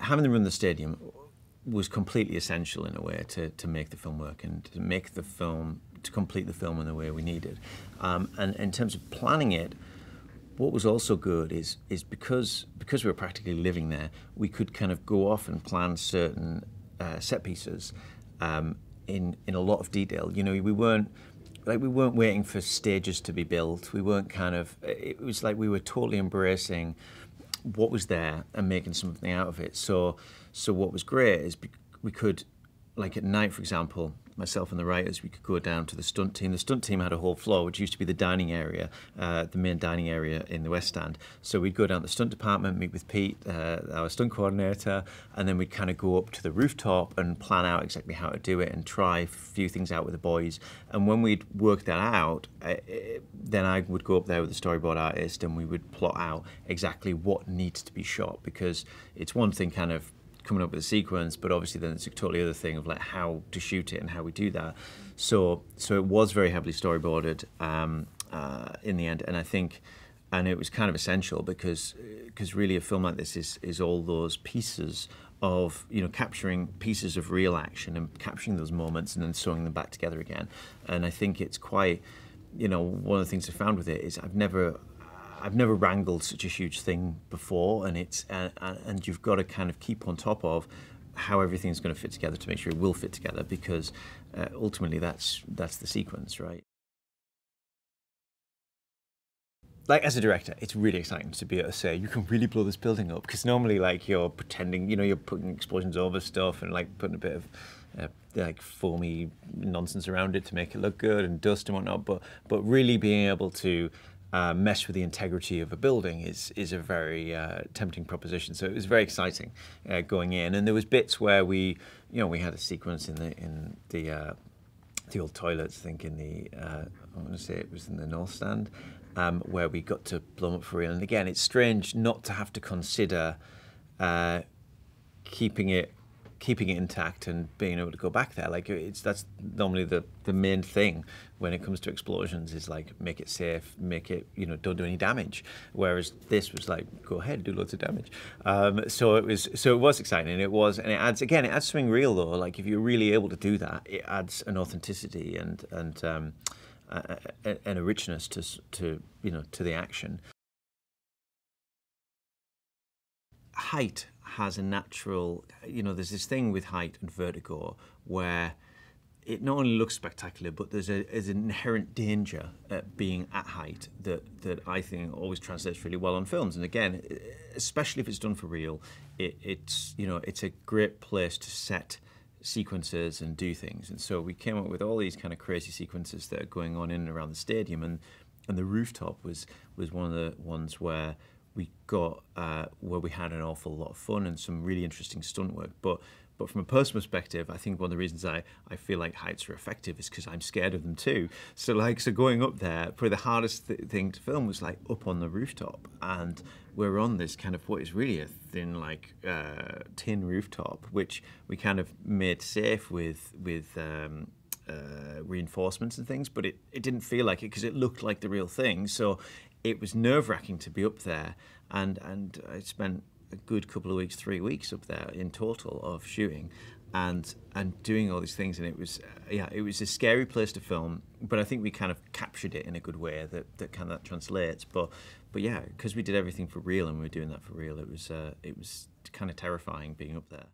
having them run the stadium was completely essential in a way to make the film work and to make the film, to complete the film in the way we needed. And in terms of planning it, what was also good is because we were practically living there, we could kind of go off and plan certain set pieces in a lot of detail. You know, we weren't waiting for stages to be built. We weren't it was like we were totally embracing what was there and making something out of it. So what was great is we could, like at night, for example, myself and the writers, we could go down to the stunt team. The stunt team had a whole floor, which used to be the dining area, the main dining area in the West Stand. So we'd go down to the stunt department, meet with Pete, our stunt coordinator, and then we'd kind of go up to the rooftop and plan out exactly how to do it and try a few things out with the boys. And when we'd work that out, then I would go up there with the storyboard artist and we would plot out exactly what needs to be shot, because it's one thing kind of coming up with a sequence, but obviously then it's a totally other thing of like how to shoot it and how we do that. So it was very heavily storyboarded in the end, and I think, and it was kind of essential because really a film like this is all those pieces of, you know, capturing pieces of real action and capturing those moments and then sewing them back together again. And I think it's quite, you know, one of the things I found with it is I've never wrangled such a huge thing before, and and you've got to kind of keep on top of how everything's going to fit together to make sure it will fit together, because ultimately that's the sequence, right? Like, as a director, it's really exciting to be able to say you can really blow this building up, because normally like you're pretending, you know, you're putting explosions over stuff and like putting a bit of like foamy nonsense around it to make it look good and dust and whatnot, but really being able to mess with the integrity of a building is a very tempting proposition. So it was very exciting going in, and there was bits where we had a sequence in the old toilets. I think in the I want to say it was in the North Stand, where we got to blow them up for real. And again, it's strange not to have to consider keeping it intact and being able to go back there. Like that's normally the main thing when it comes to explosions, is like make it safe, make it, you know, don't do any damage. Whereas this was like, go ahead, do loads of damage. So it was exciting, and it adds something real though. Like if you're really able to do that, it adds an authenticity and a richness to you know, to the action. Height has a natural, you know, there's this thing with height and vertigo where it not only looks spectacular, but there's an inherent danger at being at height that I think always translates really well on films. And again, especially if it's done for real, it's you know, it's a great place to set sequences and do things. And so we came up with all these kind of crazy sequences that are going on in and around the stadium, and the rooftop was one of the ones where we got where we had an awful lot of fun and some really interesting stunt work. But from a personal perspective, I think one of the reasons I feel like heights are effective is because I'm scared of them too. So going up there, probably the hardest thing to film was like up on the rooftop, and we're on this kind of what is really a thin like tin rooftop, which we kind of made safe with reinforcements and things, but it didn't feel like it because it looked like the real thing. So it was nerve-wracking to be up there, and I spent a good couple of weeks, 3 weeks up there in total of shooting and doing all these things, and it was it was a scary place to film, but I think we kind of captured it in a good way that kind of translates. But yeah, because we did everything for real and we were doing that for real, it was kind of terrifying being up there.